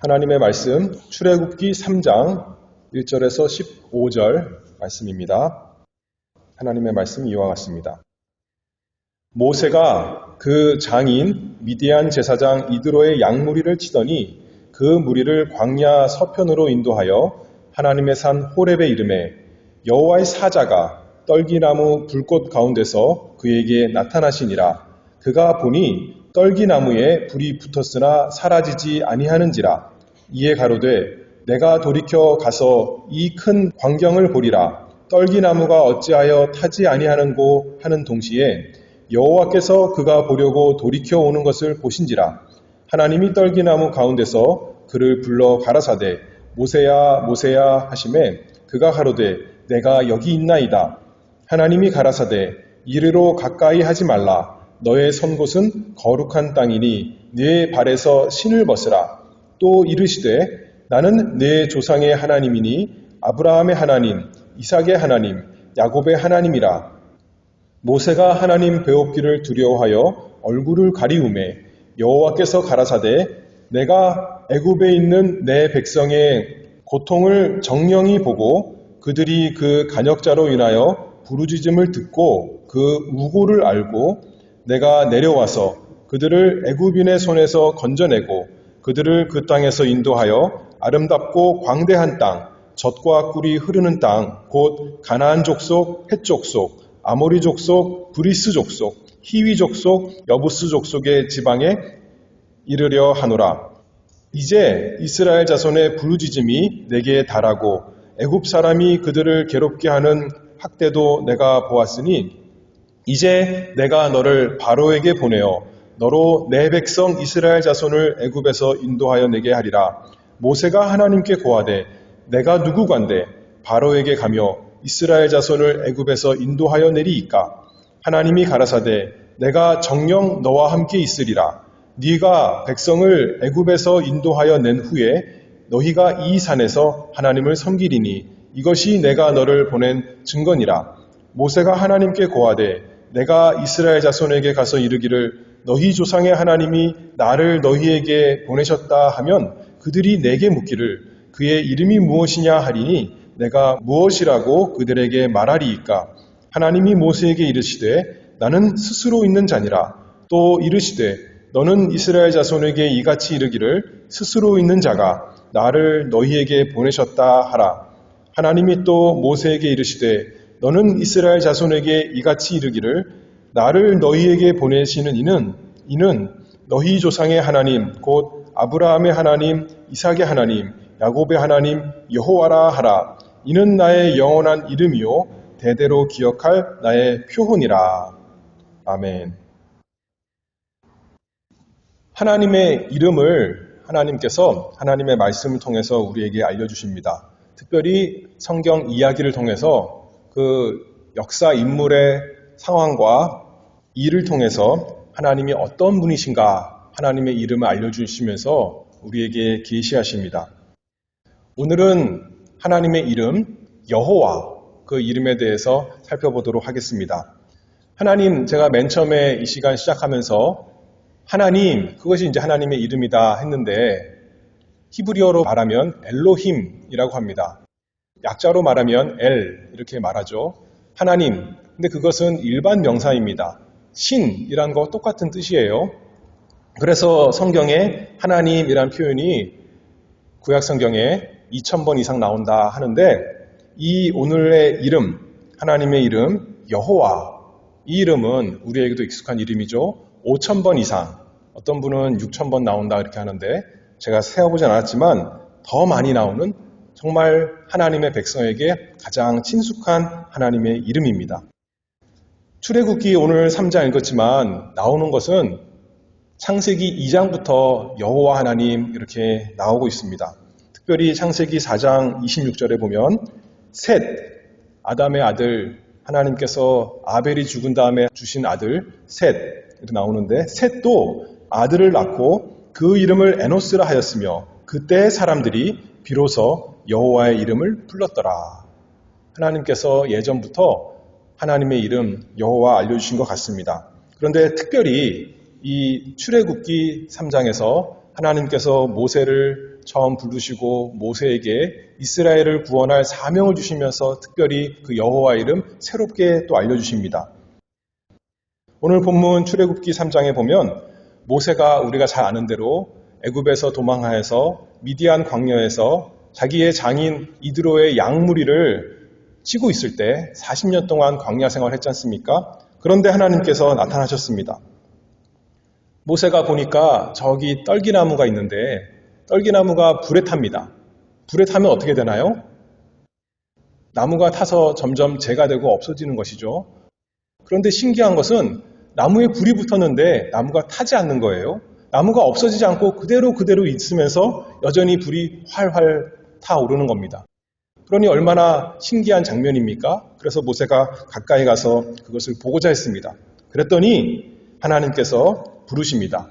하나님의 말씀 출애굽기 3장 1절에서 15절 말씀입니다. 하나님의 말씀 이와 같습니다. 모세가 그 장인 미디안 제사장 이드로의 양무리를 치더니 그 무리를 광야 서편으로 인도하여 하나님의 산 호렙에 이르매 여호와의 사자가 떨기나무 불꽃 가운데서 그에게 나타나시니라. 그가 보니 떨기나무에 불이 붙었으나 사라지지 아니하는지라. 이에 가로되 내가 돌이켜 가서 이 큰 광경을 보리라. 떨기나무가 어찌하여 타지 아니하는고 하는 동시에 여호와께서 그가 보려고 돌이켜 오는 것을 보신지라. 하나님이 떨기나무 가운데서 그를 불러 가라사대 모세야 모세야 하시매 그가 가로되 내가 여기 있나이다. 하나님이 가라사대 이리로 가까이 하지 말라. 너의 선 곳은 거룩한 땅이니 네 발에서 신을 벗으라. 또 이르시되 나는 네 조상의 하나님이니 아브라함의 하나님, 이삭의 하나님, 야곱의 하나님이라. 모세가 하나님 배웁기를 두려워하여 얼굴을 가리우매 여호와께서 가라사대 내가 애굽에 있는 내 백성의 고통을 정령히 보고 그들이 그 간역자로 인하여 부르짖음을 듣고 그 우고를 알고 내가 내려와서 그들을 애굽인의 손에서 건져내고 그들을 그 땅에서 인도하여 아름답고 광대한 땅, 젖과 꿀이 흐르는 땅, 곧 가나안 족속, 헷 족속, 아모리 족속, 브리스 족속, 히위 족속, 여부스 족속의 지방에 이르려 하노라. 이제 이스라엘 자손의 부르짖음이 내게 달하고 애굽 사람이 그들을 괴롭게 하는 학대도 내가 보았으니 이제 내가 너를 바로에게 보내어 너로 내 백성 이스라엘 자손을 애굽에서 인도하여 내게 하리라. 모세가 하나님께 고하되 내가 누구간데 바로에게 가며 이스라엘 자손을 애굽에서 인도하여 내리이까. 하나님이 가라사대 내가 정녕 너와 함께 있으리라. 네가 백성을 애굽에서 인도하여 낸 후에 너희가 이 산에서 하나님을 섬기리니 이것이 내가 너를 보낸 증거니라. 모세가 하나님께 고하되 내가 이스라엘 자손에게 가서 이르기를 너희 조상의 하나님이 나를 너희에게 보내셨다 하면 그들이 내게 묻기를 그의 이름이 무엇이냐 하리니 내가 무엇이라고 그들에게 말하리이까. 하나님이 모세에게 이르시되 나는 스스로 있는 자니라. 또 이르시되 너는 이스라엘 자손에게 이같이 이르기를 스스로 있는 자가 나를 너희에게 보내셨다 하라. 하나님이 또 모세에게 이르시되 너는 이스라엘 자손에게 이같이 이르기를 나를 너희에게 보내시는 이는 너희 조상의 하나님 곧 아브라함의 하나님, 이삭의 하나님, 야곱의 하나님 여호와라 하라. 이는 나의 영원한 이름이요 대대로 기억할 나의 표훈이라. 아멘. 하나님의 이름을 하나님께서 하나님의 말씀을 통해서 우리에게 알려주십니다. 특별히 성경 이야기를 통해서 그 역사 인물의 상황과 일을 통해서 하나님이 어떤 분이신가 하나님의 이름을 알려주시면서 우리에게 계시하십니다. 오늘은 하나님의 이름 여호와 그 이름에 대해서 살펴보도록 하겠습니다. 하나님, 제가 맨 처음에 이 시간 시작하면서 하나님, 그것이 이제 하나님의 이름이다 했는데 히브리어로 말하면 엘로힘이라고 합니다. 약자로 말하면 엘 이렇게 말하죠. 하나님, 근데 그것은 일반 명사입니다. 신이란 거 똑같은 뜻이에요. 그래서 성경에 하나님이란 표현이 구약 성경에 2000번 이상 나온다 하는데 이 오늘의 이름, 하나님의 이름 여호와, 이 이름은 우리에게도 익숙한 이름이죠. 5000번 이상, 어떤 분은 6000번 나온다 이렇게 하는데 제가 세어보진 않았지만 더 많이 나오는 정말 하나님의 백성에게 가장 친숙한 하나님의 이름입니다. 출애굽기 오늘 3장 읽었지만 나오는 것은 창세기 2장부터 여호와 하나님 이렇게 나오고 있습니다. 특별히 창세기 4장 26절에 보면 셋, 아담의 아들, 하나님께서 아벨이 죽은 다음에 주신 아들 셋 이렇게 나오는데 셋도 아들을 낳고 그 이름을 에노스라 하였으며 그때 사람들이 비로소 여호와의 이름을 불렀더라. 하나님께서 예전부터 하나님의 이름 여호와 알려주신 것 같습니다. 그런데 특별히 이 출애굽기 3장에서 하나님께서 모세를 처음 부르시고 모세에게 이스라엘을 구원할 사명을 주시면서 특별히 그 여호와 이름 새롭게 또 알려주십니다. 오늘 본문 출애굽기 3장에 보면 모세가 우리가 잘 아는 대로 애굽에서 도망하여서 미디안 광야에서 자기의 장인 이드로의 양무리를 치고 있을 때 40년 동안 광야 생활을 했지 않습니까? 그런데 하나님께서 나타나셨습니다. 모세가 보니까 저기 떨기나무가 있는데 떨기나무가 불에 탑니다. 불에 타면 어떻게 되나요? 나무가 타서 점점 재가 되고 없어지는 것이죠. 그런데 신기한 것은 나무에 불이 붙었는데 나무가 타지 않는 거예요. 나무가 없어지지 않고 그대로 있으면서 여전히 불이 활활 타오르는 겁니다. 그러니 얼마나 신기한 장면입니까? 그래서 모세가 가까이 가서 그것을 보고자 했습니다. 그랬더니 하나님께서 부르십니다.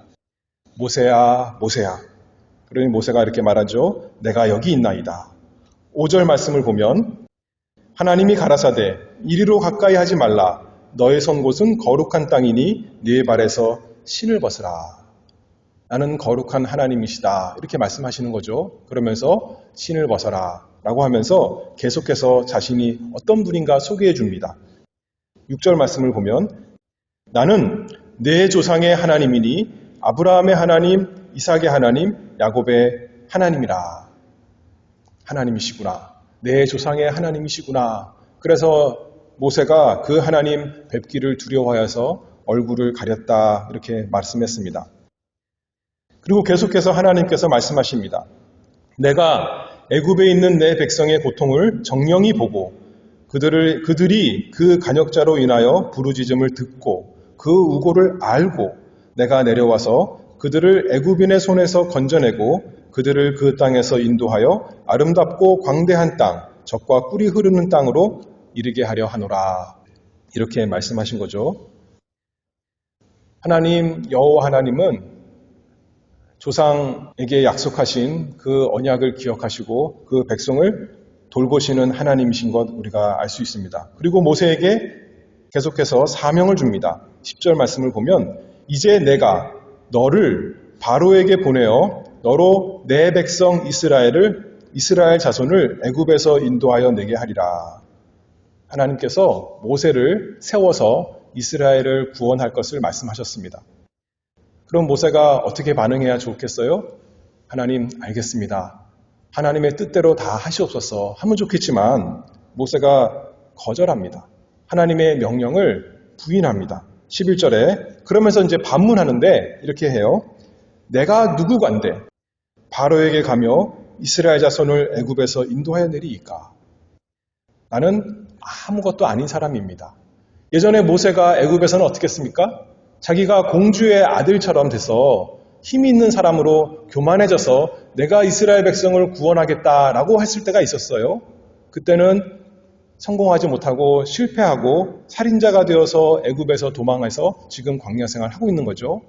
모세야, 모세야. 그러니 모세가 이렇게 말하죠. 내가 여기 있나이다. 5절 말씀을 보면 하나님이 가라사대 이리로 가까이 하지 말라. 너의 선 곳은 거룩한 땅이니 네 발에서 신을 벗으라. 나는 거룩한 하나님이시다. 이렇게 말씀하시는 거죠. 그러면서 신을 벗어라 라고 하면서 계속해서 자신이 어떤 분인가 소개해 줍니다. 6절 말씀을 보면 나는 내 조상의 하나님이니 아브라함의 하나님, 이삭의 하나님, 야곱의 하나님이라. 하나님이시구나. 내 조상의 하나님이시구나. 그래서 모세가 그 하나님 뵙기를 두려워하여서 얼굴을 가렸다. 이렇게 말씀했습니다. 그리고 계속해서 하나님께서 말씀하십니다. 내가 애굽에 있는 내 백성의 고통을 정령히 보고 그들이 그 간역자로 인하여 부르짖음을 듣고 그 우고를 알고 내가 내려와서 그들을 애굽인의 손에서 건져내고 그들을 그 땅에서 인도하여 아름답고 광대한 땅, 젖과 꿀이 흐르는 땅으로 이르게 하려 하노라. 이렇게 말씀하신 거죠. 하나님, 여호와 하나님은 조상에게 약속하신 그 언약을 기억하시고 그 백성을 돌보시는 하나님이신 것 우리가 알 수 있습니다. 그리고 모세에게 계속해서 사명을 줍니다. 10절 말씀을 보면 이제 내가 너를 바로에게 보내어 너로 내 백성 이스라엘 자손을 애굽에서 인도하여 내게 하리라. 하나님께서 모세를 세워서 이스라엘을 구원할 것을 말씀하셨습니다. 그럼 모세가 어떻게 반응해야 좋겠어요? 하나님 알겠습니다. 하나님의 뜻대로 다 하시옵소서 하면 좋겠지만 모세가 거절합니다. 하나님의 명령을 부인합니다. 11절에 그러면서 이제 반문하는데 이렇게 해요. 내가 누구간데 바로에게 가며 이스라엘 자손을 애굽에서 인도하여 내리이까. 나는 아무것도 아닌 사람입니다. 예전에 모세가 애굽에서는 어떻게 했습니까? 자기가 공주의 아들처럼 돼서 힘이 있는 사람으로 교만해져서 내가 이스라엘 백성을 구원하겠다라고 했을 때가 있었어요. 그때는 성공하지 못하고 실패하고 살인자가 되어서 애굽에서 도망해서 지금 광야 생활을 하고 있는 거죠.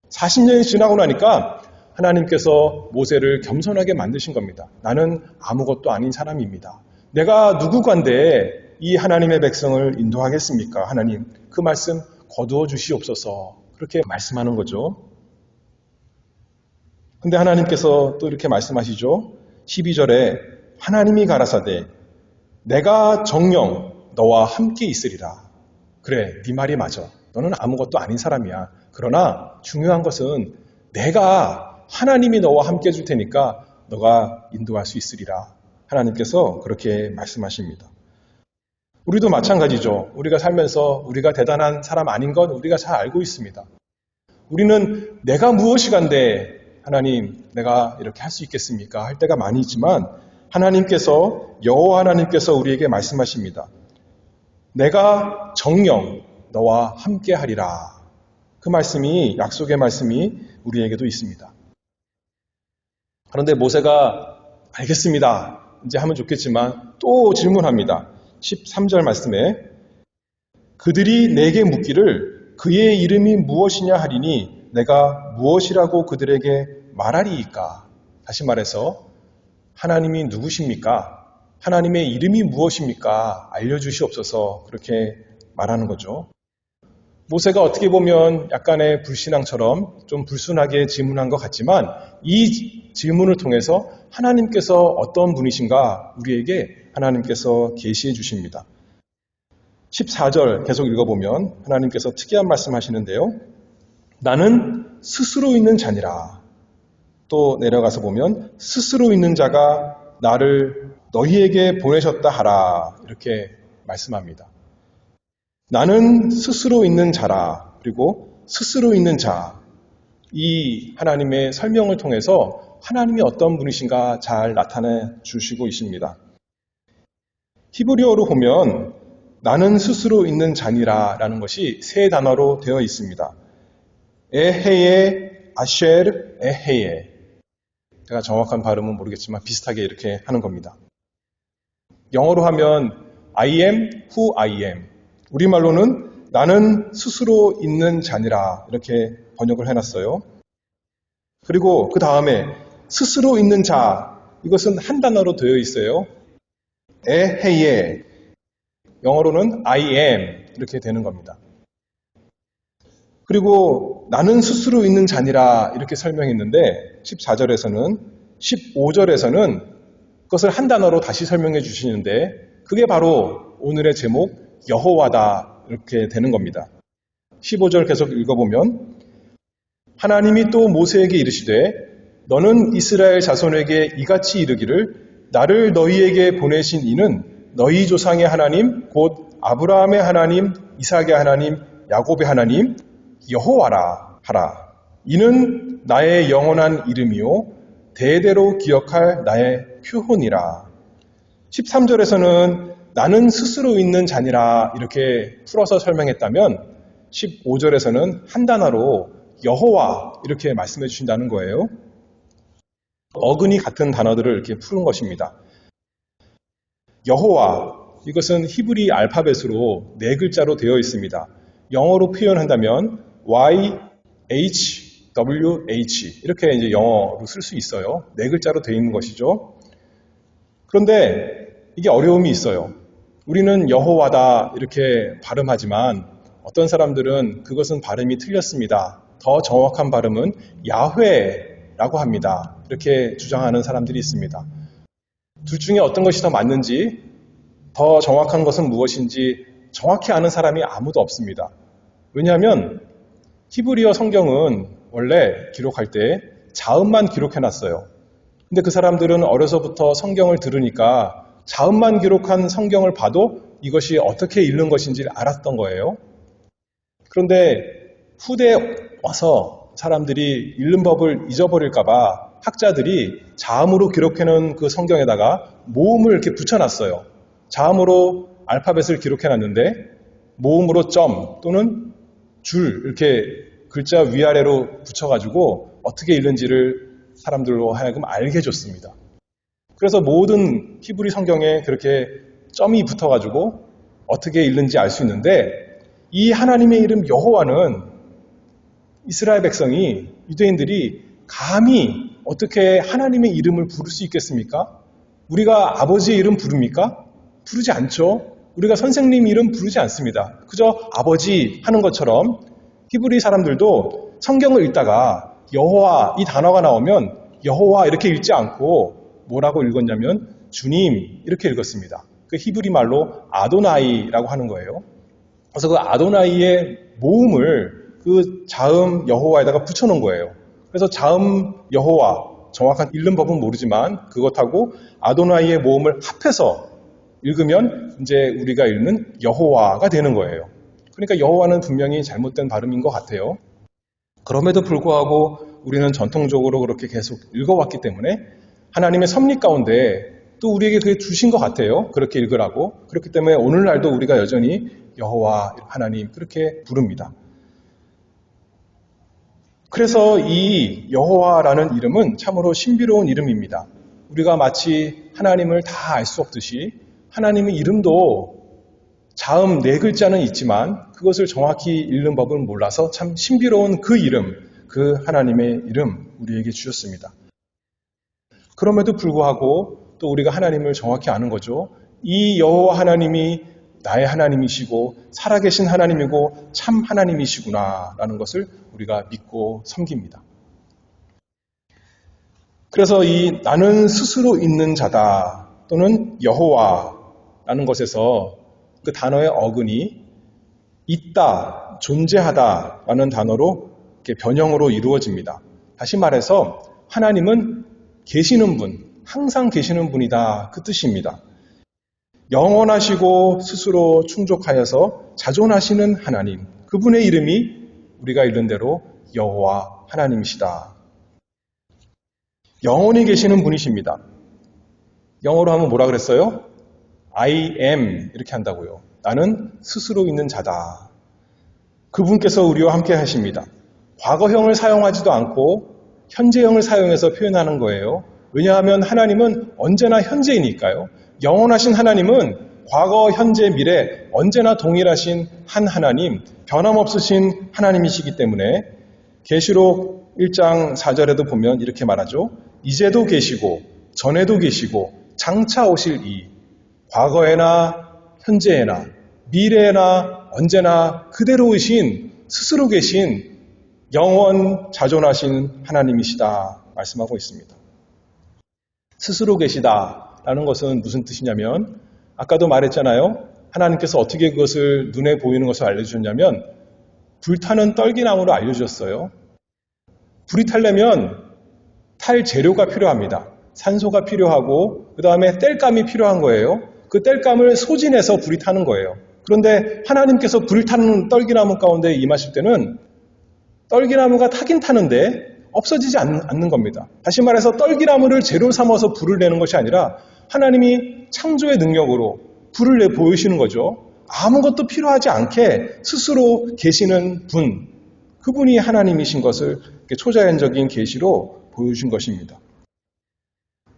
40년이 지나고 나니까 하나님께서 모세를 겸손하게 만드신 겁니다. 나는 아무것도 아닌 사람입니다. 내가 누구간데 이 하나님의 백성을 인도하겠습니까? 하나님, 그 말씀 거두어 주시옵소서. 그렇게 말씀하는 거죠. 근데 하나님께서 또 이렇게 말씀하시죠. 12절에 하나님이 가라사대 내가 정녕 너와 함께 있으리라. 그래, 네 말이 맞아. 너는 아무것도 아닌 사람이야. 그러나 중요한 것은 내가 하나님이 너와 함께 해줄 테니까 너가 인도할 수 있으리라. 하나님께서 그렇게 말씀하십니다. 우리도 마찬가지죠. 우리가 살면서 우리가 대단한 사람 아닌 건 우리가 잘 알고 있습니다. 우리는 내가 무엇이간데 하나님 내가 이렇게 할 수 있겠습니까? 할 때가 많이 있지만 하나님께서 여호와 하나님께서 우리에게 말씀하십니다. 내가 정녕 너와 함께 하리라. 그 말씀이 약속의 말씀이 우리에게도 있습니다. 그런데 모세가 알겠습니다. 이제 하면 좋겠지만 또 질문합니다. 13절 말씀에 그들이 내게 묻기를 그의 이름이 무엇이냐 하리니 내가 무엇이라고 그들에게 말하리이까. 다시 말해서 하나님이 누구십니까? 하나님의 이름이 무엇입니까? 알려주시옵소서. 그렇게 말하는 거죠. 모세가 어떻게 보면 약간의 불신앙처럼 좀 불순하게 질문한 것 같지만 이 질문을 통해서 하나님께서 어떤 분이신가 우리에게 하나님께서 계시해 주십니다. 14절 계속 읽어보면 하나님께서 특이한 말씀 하시는데요. 나는 스스로 있는 자니라. 또 내려가서 보면 스스로 있는 자가 나를 너희에게 보내셨다 하라. 이렇게 말씀합니다. 나는 스스로 있는 자라. 그리고 스스로 있는 자. 이 하나님의 설명을 통해서 하나님이 어떤 분이신가 잘 나타내 주시고 있습니다. 히브리어로 보면 나는 스스로 있는 자니라 라는 것이 세 단어로 되어 있습니다. 에헤예, 아쉐르, 에헤예. 제가 정확한 발음은 모르겠지만 비슷하게 이렇게 하는 겁니다. 영어로 하면 I am who I am. 우리말로는 나는 스스로 있는 자니라 이렇게 번역을 해놨어요. 그리고 그 다음에 스스로 있는 자 이것은 한 단어로 되어 있어요. 에헤예. 영어로는 I am 이렇게 되는 겁니다. 그리고 나는 스스로 있는 자니라 이렇게 설명했는데 14절에서는 15절에서는 그것을 한 단어로 다시 설명해 주시는데 그게 바로 오늘의 제목 여호와다 이렇게 되는 겁니다. 15절 계속 읽어보면 하나님이 또 모세에게 이르시되 너는 이스라엘 자손에게 이같이 이르기를 나를 너희에게 보내신 이는 너희 조상의 하나님 곧 아브라함의 하나님 이삭의 하나님 야곱의 하나님 여호와라 하라. 이는 나의 영원한 이름이요 대대로 기억할 나의 표혼이라. 13절에서는 나는 스스로 있는 자니라 이렇게 풀어서 설명했다면 15절에서는 한 단어로 여호와 이렇게 말씀해 주신다는 거예요. 어근이 같은 단어들을 이렇게 푸는 것입니다. 여호와 이것은 히브리 알파벳으로 네 글자로 되어 있습니다. 영어로 표현한다면 YHWH 이렇게 이제 영어로 쓸 수 있어요. 네 글자로 되어 있는 것이죠. 그런데 이게 어려움이 있어요. 우리는 여호와다 이렇게 발음하지만 어떤 사람들은 그것은 발음이 틀렸습니다. 더 정확한 발음은 야훼라고 합니다. 이렇게 주장하는 사람들이 있습니다. 둘 중에 어떤 것이 더 맞는지 더 정확한 것은 무엇인지 정확히 아는 사람이 아무도 없습니다. 왜냐하면 히브리어 성경은 원래 기록할 때 자음만 기록해놨어요. 근데 그 사람들은 어려서부터 성경을 들으니까 자음만 기록한 성경을 봐도 이것이 어떻게 읽는 것인지를 알았던 거예요. 그런데 후대에 와서 사람들이 읽는 법을 잊어버릴까봐 학자들이 자음으로 기록해놓은 그 성경에다가 모음을 이렇게 붙여놨어요. 자음으로 알파벳을 기록해놨는데 모음으로 점 또는 줄 이렇게 글자 위아래로 붙여가지고 어떻게 읽는지를 사람들로 하여금 알게 해줬습니다. 그래서 모든 히브리 성경에 그렇게 점이 붙어가지고 어떻게 읽는지 알 수 있는데 이 하나님의 이름 여호와는 이스라엘 백성이 유대인들이 감히 어떻게 하나님의 이름을 부를 수 있겠습니까? 우리가 아버지의 이름 부릅니까? 부르지 않죠. 우리가 선생님 이름 부르지 않습니다. 그저 아버지 하는 것처럼 히브리 사람들도 성경을 읽다가 여호와 이 단어가 나오면 여호와 이렇게 읽지 않고 뭐라고 읽었냐면 주님 이렇게 읽었습니다. 그 히브리 말로 아도나이라고 하는 거예요. 그래서 그 아도나이의 모음을 그 자음 여호와에다가 붙여놓은 거예요. 그래서 자음 여호와 정확한 읽는 법은 모르지만 그것하고 아도나이의 모음을 합해서 읽으면 이제 우리가 읽는 여호와가 되는 거예요. 그러니까 여호와는 분명히 잘못된 발음인 것 같아요. 그럼에도 불구하고 우리는 전통적으로 그렇게 계속 읽어왔기 때문에 하나님의 섭리 가운데 또 우리에게 그게 주신 것 같아요. 그렇게 읽으라고. 그렇기 때문에 오늘날도 우리가 여전히 여호와 하나님 그렇게 부릅니다. 그래서 이 여호와라는 이름은 참으로 신비로운 이름입니다. 우리가 마치 하나님을 다 알 수 없듯이 하나님의 이름도 자음 네 글자는 있지만 그것을 정확히 읽는 법을 몰라서 참 신비로운 그 이름, 그 하나님의 이름 우리에게 주셨습니다. 그럼에도 불구하고 또 우리가 하나님을 정확히 아는 거죠. 이 여호와 하나님이 나의 하나님이시고 살아계신 하나님이고 참 하나님이시구나라는 것을 우리가 믿고 섬깁니다. 그래서 이 나는 스스로 있는 자다 또는 여호와라는 것에서 그 단어의 어근이 있다, 존재하다라는 단어로 이렇게 변형으로 이루어집니다. 다시 말해서 하나님은 계시는 분, 항상 계시는 분이다 그 뜻입니다. 영원하시고 스스로 충족하여서 자존하시는 하나님, 그분의 이름이 우리가 읽은 대로 여호와 하나님이시다. 영원히 계시는 분이십니다. 영어로 하면 뭐라 그랬어요? I am 이렇게 한다고요. 나는 스스로 있는 자다. 그분께서 우리와 함께 하십니다. 과거형을 사용하지도 않고 현재형을 사용해서 표현하는 거예요. 왜냐하면 하나님은 언제나 현재이니까요. 영원하신 하나님은 과거, 현재, 미래 언제나 동일하신 한 하나님, 변함없으신 하나님이시기 때문에 계시록 1장 4절에도 보면 이렇게 말하죠. 이제도 계시고 전에도 계시고 장차 오실 이 과거에나 현재에나 미래에나 언제나 그대로이신 스스로 계신 영원 자존하신 하나님이시다 말씀하고 있습니다. 스스로 계시다라는 것은 무슨 뜻이냐면 아까도 말했잖아요. 하나님께서 어떻게 그것을 눈에 보이는 것을 알려주셨냐면 불타는 떨기나무로 알려주셨어요. 불이 타려면 탈 재료가 필요합니다. 산소가 필요하고 그 다음에 땔감이 필요한 거예요. 그 땔감을 소진해서 불이 타는 거예요. 그런데 하나님께서 불 타는 떨기나무 가운데 임하실 때는 떨기나무가 타긴 타는데 없어지지 않는 겁니다. 다시 말해서 떨기나무를 재료 삼아서 불을 내는 것이 아니라 하나님이 창조의 능력으로 불을 내 보이시는 거죠. 아무것도 필요하지 않게 스스로 계시는 분, 그분이 하나님이신 것을 초자연적인 계시로 보여주신 것입니다.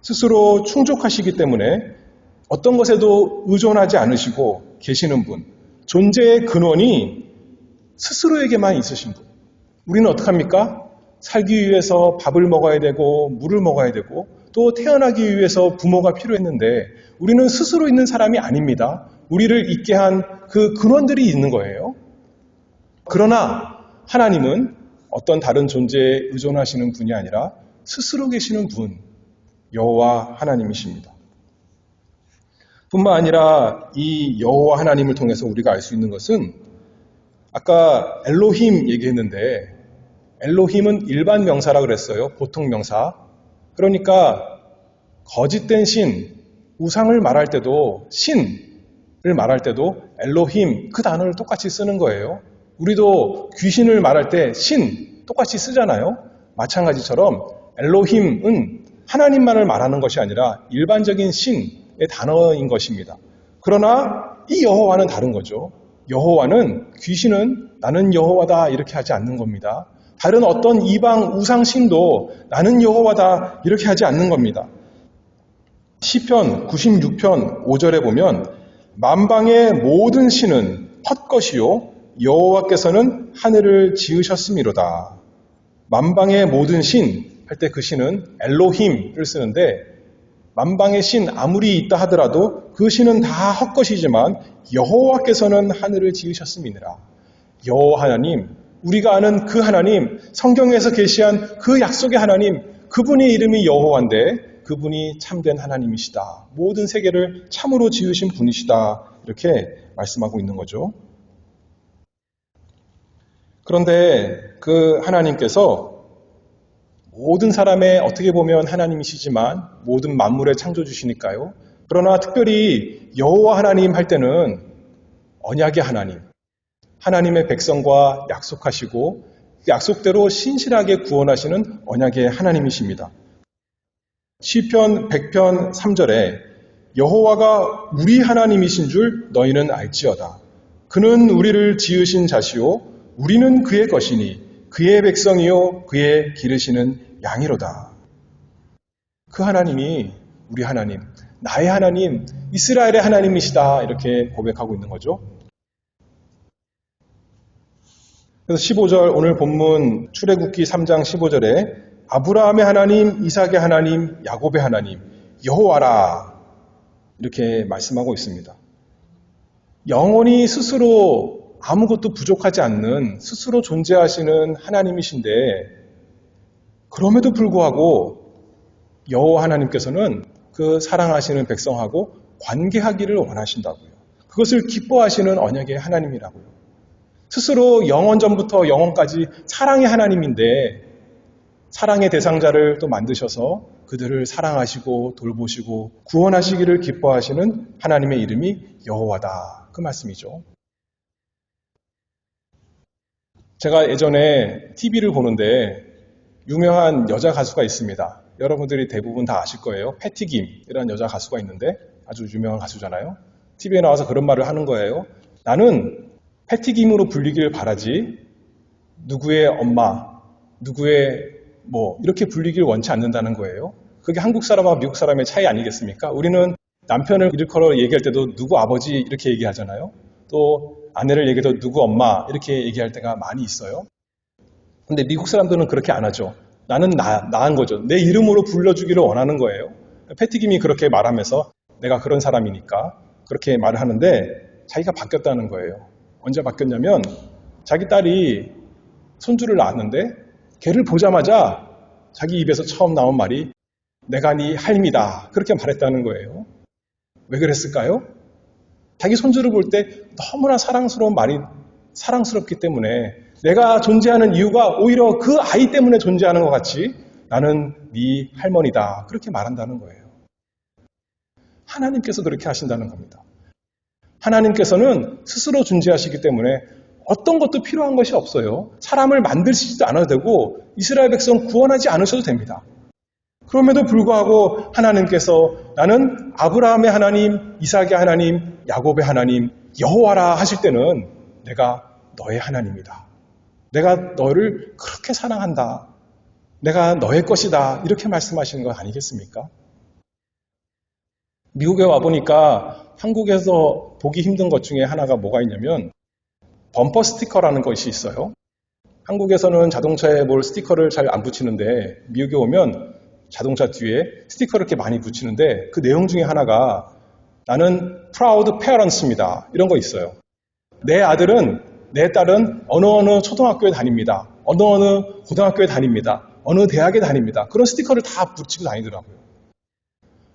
스스로 충족하시기 때문에 어떤 것에도 의존하지 않으시고 계시는 분, 존재의 근원이 스스로에게만 있으신 분. 우리는 어떡합니까? 살기 위해서 밥을 먹어야 되고 물을 먹어야 되고 또 태어나기 위해서 부모가 필요했는데 우리는 스스로 있는 사람이 아닙니다. 우리를 있게 한 그 근원들이 있는 거예요. 그러나 하나님은 어떤 다른 존재에 의존하시는 분이 아니라 스스로 계시는 분, 여호와 하나님이십니다. 뿐만 아니라 이 여호와 하나님을 통해서 우리가 알 수 있는 것은 아까 엘로힘 얘기했는데 엘로힘은 일반 명사라 그랬어요. 보통 명사. 그러니까 거짓된 신, 우상을 말할 때도 신을 말할 때도 엘로힘 그 단어를 똑같이 쓰는 거예요. 우리도 귀신을 말할 때 신 똑같이 쓰잖아요. 마찬가지처럼 엘로힘은 하나님만을 말하는 것이 아니라 일반적인 신의 단어인 것입니다. 그러나 이 여호와는 다른 거죠. 여호와는 귀신은 나는 여호와다 이렇게 하지 않는 겁니다. 다른 어떤 이방 우상신도 나는 여호와다 이렇게 하지 않는 겁니다. 시편 96편 5절에 보면 만방의 모든 신은 헛것이요 여호와께서는 하늘을 지으셨음이로다. 만방의 모든 신 할 때 그 신은 엘로힘을 쓰는데 만방의 신 아무리 있다 하더라도 그 신은 다 헛것이지만 여호와께서는 하늘을 지으셨음이니라. 여호와 하나님, 우리가 아는 그 하나님, 성경에서 계시한 그 약속의 하나님, 그분의 이름이 여호와인데 그분이 참된 하나님이시다. 모든 세계를 참으로 지으신 분이시다. 이렇게 말씀하고 있는 거죠. 그런데 그 하나님께서 모든 사람의 어떻게 보면 하나님이시지만 모든 만물의 창조주시니까요. 그러나 특별히 여호와 하나님 할 때는 언약의 하나님, 하나님의 백성과 약속하시고 약속대로 신실하게 구원하시는 언약의 하나님이십니다. 시편 100편 3절에 여호와가 우리 하나님이신 줄 너희는 알지어다. 그는 우리를 지으신 자시요 우리는 그의 것이니 그의 백성이요 그의 기르시는 양이로다. 그 하나님이 우리 하나님, 나의 하나님, 이스라엘의 하나님이시다 이렇게 고백하고 있는 거죠. 그래서 15절 오늘 본문 출애굽기 3장 15절에 아브라함의 하나님, 이삭의 하나님, 야곱의 하나님, 여호와라 이렇게 말씀하고 있습니다. 영원히 스스로 아무것도 부족하지 않는 스스로 존재하시는 하나님이신데 그럼에도 불구하고 여호와 하나님께서는 그 사랑하시는 백성하고 관계하기를 원하신다고요. 그것을 기뻐하시는 언약의 하나님이라고요. 스스로 영원 전부터 영원까지 사랑의 하나님인데 사랑의 대상자를 또 만드셔서 그들을 사랑하시고 돌보시고 구원하시기를 기뻐하시는 하나님의 이름이 여호와다. 그 말씀이죠. 제가 예전에 TV를 보는데 유명한 여자 가수가 있습니다. 여러분들이 대부분 다 아실 거예요. 패티김이라는 여자 가수가 있는데 아주 유명한 가수잖아요. TV에 나와서 그런 말을 하는 거예요. 나는 패티김으로 불리길 바라지 누구의 엄마, 누구의 이렇게 불리길 원치 않는다는 거예요. 그게 한국 사람과 미국 사람의 차이 아니겠습니까? 우리는 남편을 일컬어 얘기할 때도 누구 아버지 이렇게 얘기하잖아요. 또 아내를 얘기해도 누구 엄마 이렇게 얘기할 때가 많이 있어요. 근데 미국 사람들은 그렇게 안 하죠. 나는 나한 거죠. 내 이름으로 불러주기를 원하는 거예요. 패티김이 그렇게 말하면서 내가 그런 사람이니까 그렇게 말을 하는데 자기가 바뀌었다는 거예요. 언제 바뀌었냐면 자기 딸이 손주를 낳았는데 걔를 보자마자 자기 입에서 처음 나온 말이 내가 네 할미다 그렇게 말했다는 거예요. 왜 그랬을까요? 자기 손주를 볼 때 너무나 사랑스러운 말이 사랑스럽기 때문에 내가 존재하는 이유가 오히려 그 아이 때문에 존재하는 것 같이 나는 네 할머니다 그렇게 말한다는 거예요. 하나님께서 그렇게 하신다는 겁니다. 하나님께서는 스스로 존재하시기 때문에 어떤 것도 필요한 것이 없어요. 사람을 만드시지도 않아도 되고 이스라엘 백성 구원하지 않으셔도 됩니다. 그럼에도 불구하고 하나님께서 나는 아브라함의 하나님, 이삭의 하나님, 야곱의 하나님, 여호와라 하실 때는 내가 너의 하나님이다. 내가 너를 그렇게 사랑한다. 내가 너의 것이다. 이렇게 말씀하시는 거 아니겠습니까? 미국에 와보니까 한국에서 보기 힘든 것 중에 하나가 뭐가 있냐면 범퍼 스티커라는 것이 있어요. 한국에서는 자동차에 스티커를 잘 안 붙이는데 미국에 오면 자동차 뒤에 스티커를 이렇게 많이 붙이는데 그 내용 중에 하나가 나는 proud parents입니다. 이런 거 있어요. 내 아들은, 내 딸은 어느 초등학교에 다닙니다. 어느 고등학교에 다닙니다. 어느 대학에 다닙니다. 그런 스티커를 다 붙이고 다니더라고요.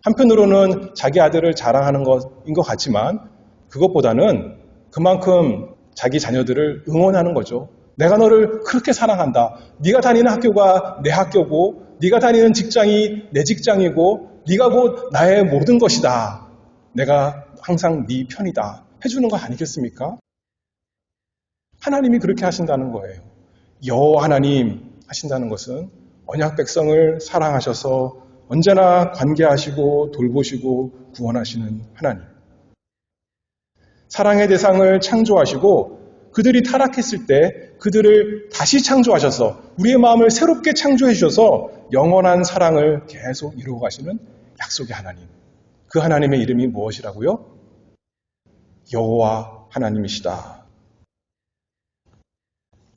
한편으로는 자기 아들을 자랑하는 것인 것 같지만 그것보다는 그만큼 자기 자녀들을 응원하는 거죠. 내가 너를 그렇게 사랑한다. 네가 다니는 학교가 내 학교고 네가 다니는 직장이 내 직장이고 네가 곧 나의 모든 것이다. 내가 항상 네 편이다. 해주는 거 아니겠습니까? 하나님이 그렇게 하신다는 거예요. 여호와 하나님 하신다는 것은 언약 백성을 사랑하셔서 언제나 관계하시고 돌보시고 구원하시는 하나님. 사랑의 대상을 창조하시고 그들이 타락했을 때 그들을 다시 창조하셔서 우리의 마음을 새롭게 창조해 주셔서 영원한 사랑을 계속 이루어 가시는 약속의 하나님. 그 하나님의 이름이 무엇이라고요? 여호와 하나님이시다.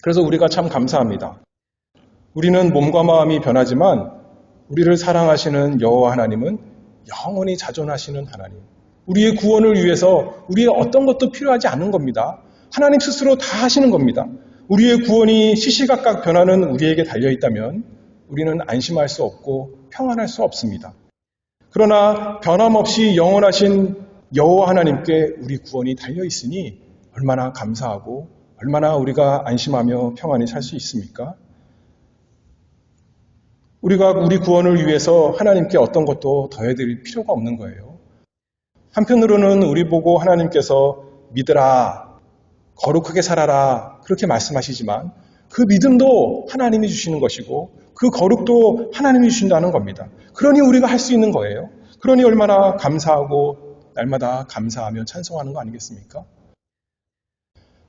그래서 우리가 참 감사합니다. 우리는 몸과 마음이 변하지만 우리를 사랑하시는 여호와 하나님은 영원히 자존하시는 하나님. 우리의 구원을 위해서 우리의 어떤 것도 필요하지 않은 겁니다. 하나님 스스로 다 하시는 겁니다. 우리의 구원이 시시각각 변하는 우리에게 달려있다면 우리는 안심할 수 없고 평안할 수 없습니다. 그러나 변함없이 영원하신 여호와 하나님께 우리 구원이 달려있으니 얼마나 감사하고 얼마나 우리가 안심하며 평안히 살 수 있습니까? 우리가 우리 구원을 위해서 하나님께 어떤 것도 더해드릴 필요가 없는 거예요. 한편으로는 우리 보고 하나님께서 믿으라, 거룩하게 살아라 그렇게 말씀하시지만 그 믿음도 하나님이 주시는 것이고 그 거룩도 하나님이 주신다는 겁니다. 그러니 우리가 할 수 있는 거예요. 그러니 얼마나 감사하고 날마다 감사하며 찬송하는 거 아니겠습니까?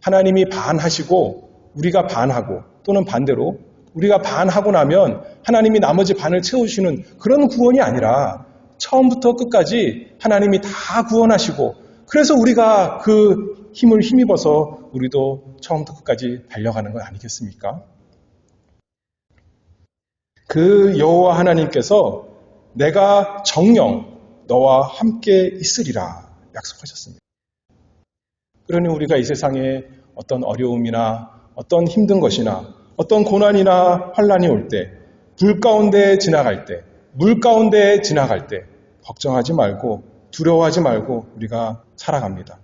하나님이 반하시고 우리가 반하고 또는 반대로 우리가 반하고 나면 하나님이 나머지 반을 채워주시는 그런 구원이 아니라 처음부터 끝까지 하나님이 다 구원하시고 그래서 우리가 그 힘을 힘입어서 우리도 처음부터 끝까지 달려가는 건 아니겠습니까? 그 여호와 하나님께서 내가 정녕 너와 함께 있으리라 약속하셨습니다. 그러니 우리가 이 세상에 어떤 어려움이나 어떤 힘든 것이나 어떤 고난이나 환난이 올 때, 불 가운데 지나갈 때, 물 가운데 지나갈 때 걱정하지 말고 두려워하지 말고 우리가 살아갑니다.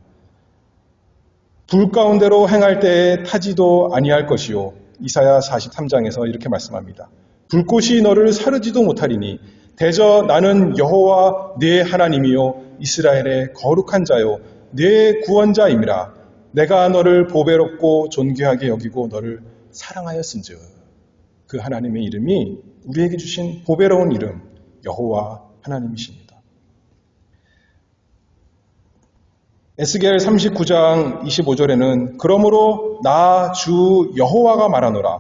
불 가운데로 행할 때에 타지도 아니할 것이요. 이사야 43장에서 이렇게 말씀합니다. 불꽃이 너를 사르지도 못하리니 대저 나는 여호와 네 하나님이요 이스라엘의 거룩한 자요 네 구원자임이라. 내가 너를 보배롭고 존귀하게 여기고 너를 사랑하였은즉. 그 하나님의 이름이 우리에게 주신 보배로운 이름 여호와 하나님이십니다. 에스겔 39장 25절에는 그러므로 나 주 여호와가 말하노라.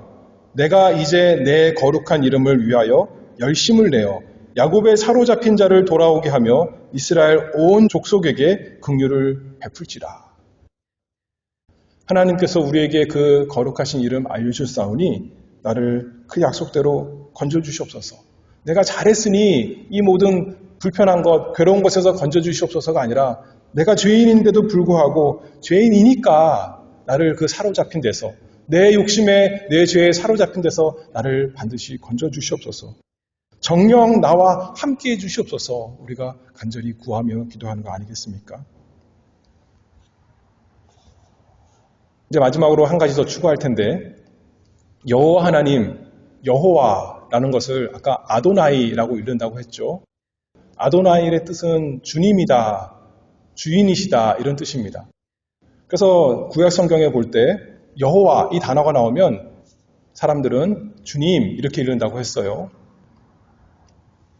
내가 이제 내 거룩한 이름을 위하여 열심을 내어 야곱의 사로잡힌 자를 돌아오게 하며 이스라엘 온 족속에게 긍휼을 베풀지라. 하나님께서 우리에게 그 거룩하신 이름 알려주셨사오니 나를 그 약속대로 건져주시옵소서. 내가 잘했으니 이 모든 불편한 것, 괴로운 것에서 건져주시옵소서가 아니라 내가 죄인인데도 불구하고 죄인이니까 나를 그 사로잡힌 데서 내 욕심에 내 죄에 사로잡힌 데서 나를 반드시 건져주시옵소서. 정녕 나와 함께해 주시옵소서. 우리가 간절히 구하며 기도하는 거 아니겠습니까? 이제 마지막으로 한 가지 더 추가할 텐데 여호와 하나님, 여호와라는 것을 아까 아도나이라고 읽는다고 했죠. 아도나이의 뜻은 주님이다, 주인이시다 이런 뜻입니다. 그래서 구약 성경에 볼 때 여호와 이 단어가 나오면 사람들은 주님 이렇게 읽는다고 했어요.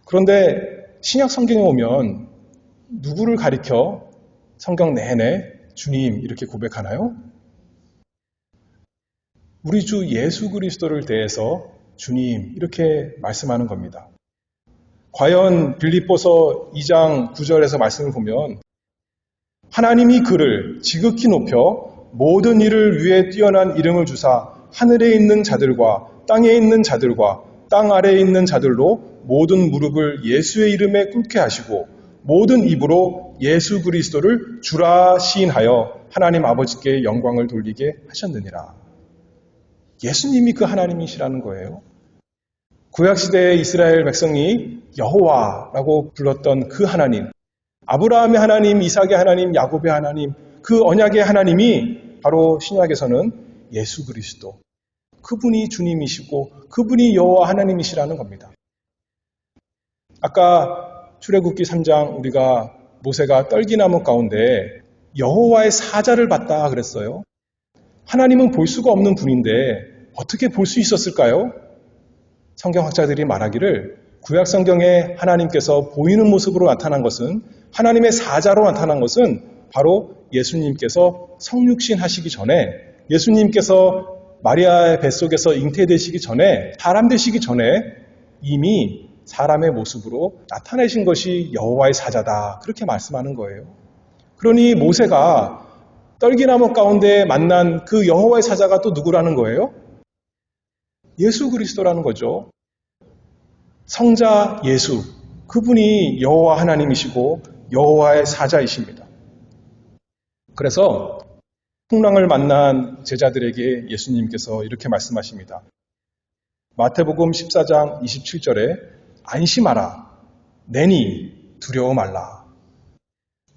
그런데 신약 성경에 오면 누구를 가리켜 성경 내내 주님 이렇게 고백하나요? 우리 주 예수 그리스도를 대해서 주님 이렇게 말씀하는 겁니다. 과연 빌립보서 2장 9절에서 말씀을 보면 하나님이 그를 지극히 높여 모든 일을 위해 뛰어난 이름을 주사 하늘에 있는 자들과 땅에 있는 자들과 땅 아래에 있는 자들로 모든 무릎을 예수의 이름에 꿇게 하시고 모든 입으로 예수 그리스도를 주라 시인하여 하나님 아버지께 영광을 돌리게 하셨느니라. 예수님이 그 하나님이시라는 거예요. 구약시대의 이스라엘 백성이 여호와라고 불렀던 그 하나님, 아브라함의 하나님, 이삭의 하나님, 야곱의 하나님, 그 언약의 하나님이 바로 신약에서는 예수 그리스도, 그분이 주님이시고 그분이 여호와 하나님이시라는 겁니다. 아까 출애굽기 3장 우리가 모세가 떨기나무 가운데 여호와의 사자를 봤다 그랬어요. 하나님은 볼 수가 없는 분인데 어떻게 볼 수 있었을까요? 성경학자들이 말하기를 구약 성경에 하나님께서 보이는 모습으로 나타난 것은, 하나님의 사자로 나타난 것은 바로 예수님께서 성육신 하시기 전에, 예수님께서 마리아의 뱃속에서 잉태되시기 전에, 사람 되시기 전에 이미 사람의 모습으로 나타내신 것이 여호와의 사자다, 그렇게 말씀하는 거예요. 그러니 모세가 떨기나무 가운데 만난 그 여호와의 사자가 또 누구라는 거예요? 예수 그리스도라는 거죠. 성자 예수, 그분이 여호와 하나님이시고 여호와의 사자이십니다. 그래서 풍랑을 만난 제자들에게 예수님께서 이렇게 말씀하십니다. 마태복음 14장 27절에 안심하라, 내니 두려워 말라.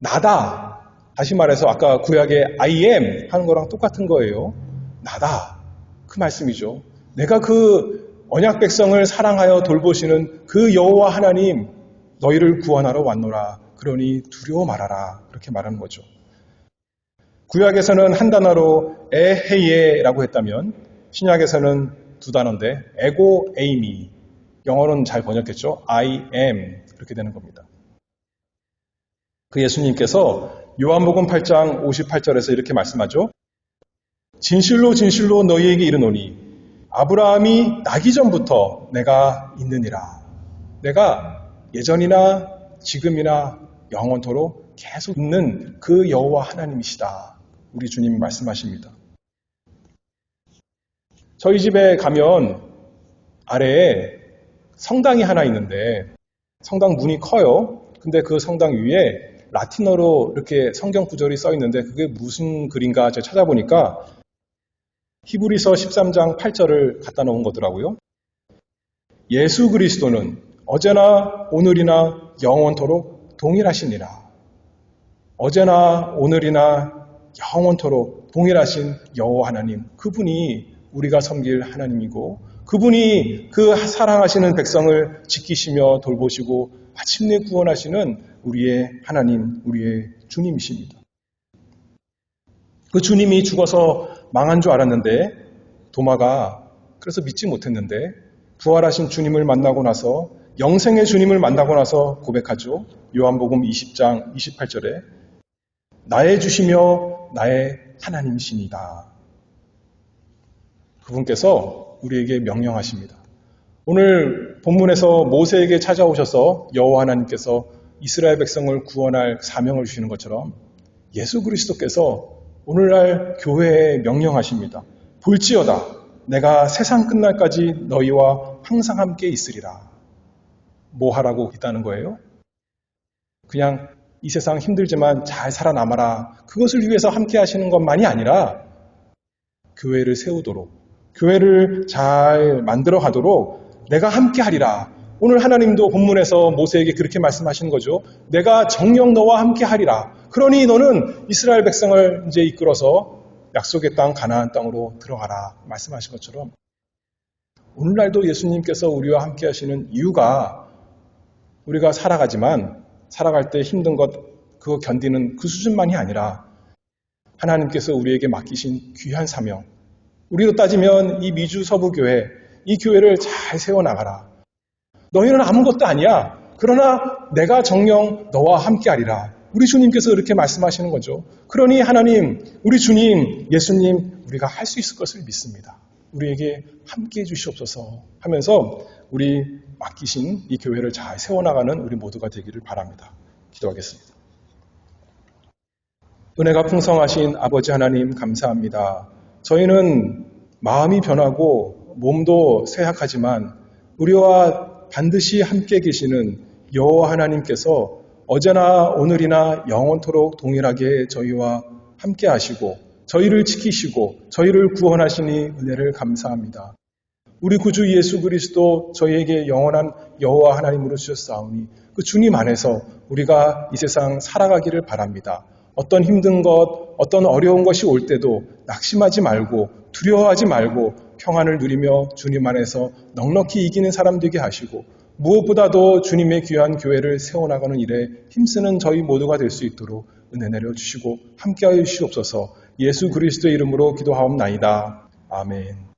나다. 다시 말해서 아까 구약의 I am 하는 거랑 똑같은 거예요. 나다. 그 말씀이죠. 내가 그 언약 백성을 사랑하여 돌보시는 그 여호와 하나님, 너희를 구원하러 왔노라. 그러니 두려워 말아라. 그렇게 말하는 거죠. 구약에서는 한 단어로 에헤예라고 했다면 신약에서는 두 단어인데 에고 에이미, 영어로는 잘 번역했죠. I am 그렇게 되는 겁니다. 그 예수님께서 요한복음 8장 58절에서 이렇게 말씀하죠. 진실로 진실로 너희에게 이르노니 아브라함이 나기 전부터 내가 있느니라. 내가 예전이나 지금이나 영원토록 계속 있는 그 여호와 하나님이시다. 우리 주님이 말씀하십니다. 저희 집에 가면 아래에 성당이 하나 있는데 성당 문이 커요. 근데 그 성당 위에 라틴어로 이렇게 성경 구절이 써 있는데 그게 무슨 글인가 제가 찾아보니까 히브리서 13장 8절을 갖다 놓은 거더라고요. 예수 그리스도는 어제나 오늘이나 영원토록 동일하시니라. 어제나 오늘이나 영원토록 동일하신 여호와 하나님, 그분이 우리가 섬길 하나님이고 그분이 그 사랑하시는 백성을 지키시며 돌보시고 마침내 구원하시는 우리의 하나님, 우리의 주님이십니다. 그 주님이 죽어서 망한 줄 알았는데 도마가 그래서 믿지 못했는데 부활하신 주님을 만나고 나서 영생의 주님을 만나고 나서 고백하죠. 요한복음 20장 28절에 나의 주시며 나의 하나님이시니다. 그분께서 우리에게 명령하십니다. 오늘 본문에서 모세에게 찾아오셔서 여호와 하나님께서 이스라엘 백성을 구원할 사명을 주시는 것처럼 예수 그리스도께서 오늘날 교회에 명령하십니다. 볼지어다 내가 세상 끝날까지 너희와 항상 함께 있으리라. 뭐 하라고 있다는 거예요? 그냥 이 세상 힘들지만 잘 살아남아라. 그것을 위해서 함께 하시는 것만이 아니라 교회를 세우도록, 교회를 잘 만들어 가도록 내가 함께 하리라. 오늘 하나님도 본문에서 모세에게 그렇게 말씀하시는 거죠. 내가 정녕 너와 함께 하리라. 그러니 너는 이스라엘 백성을 이제 이끌어서 약속의 땅 가나안 땅으로 들어가라 말씀하신 것처럼 오늘날도 예수님께서 우리와 함께 하시는 이유가 우리가 살아가지만 살아갈 때 힘든 것 그거 견디는 그 수준만이 아니라 하나님께서 우리에게 맡기신 귀한 사명, 우리로 따지면 이 미주 서부교회, 이 교회를 잘 세워나가라. 너희는 아무것도 아니야. 그러나 내가 정녕 너와 함께하리라. 우리 주님께서 그렇게 말씀하시는 거죠. 그러니 하나님, 우리 주님, 예수님, 우리가 할 수 있을 것을 믿습니다. 우리에게 함께해 주시옵소서 하면서 우리 맡기신 이 교회를 잘 세워나가는 우리 모두가 되기를 바랍니다. 기도하겠습니다. 은혜가 풍성하신 아버지 하나님 감사합니다. 저희는 마음이 변하고 몸도 쇠약하지만 우리와 반드시 함께 계시는 여호와 하나님께서 어제나 오늘이나 영원토록 동일하게 저희와 함께 하시고 저희를 지키시고 저희를 구원하시니 은혜를 감사합니다. 우리 구주 예수 그리스도 저희에게 영원한 여호와 하나님으로 주셨사오니 그 주님 안에서 우리가 이 세상 살아가기를 바랍니다. 어떤 힘든 것, 어떤 어려운 것이 올 때도 낙심하지 말고 두려워하지 말고 평안을 누리며 주님 안에서 넉넉히 이기는 사람 되게 하시고 무엇보다도 주님의 귀한 교회를 세워나가는 일에 힘쓰는 저희 모두가 될 수 있도록 은혜 내려주시고 함께하여 주시옵소서. 예수 그리스도의 이름으로 기도하옵나이다. 아멘.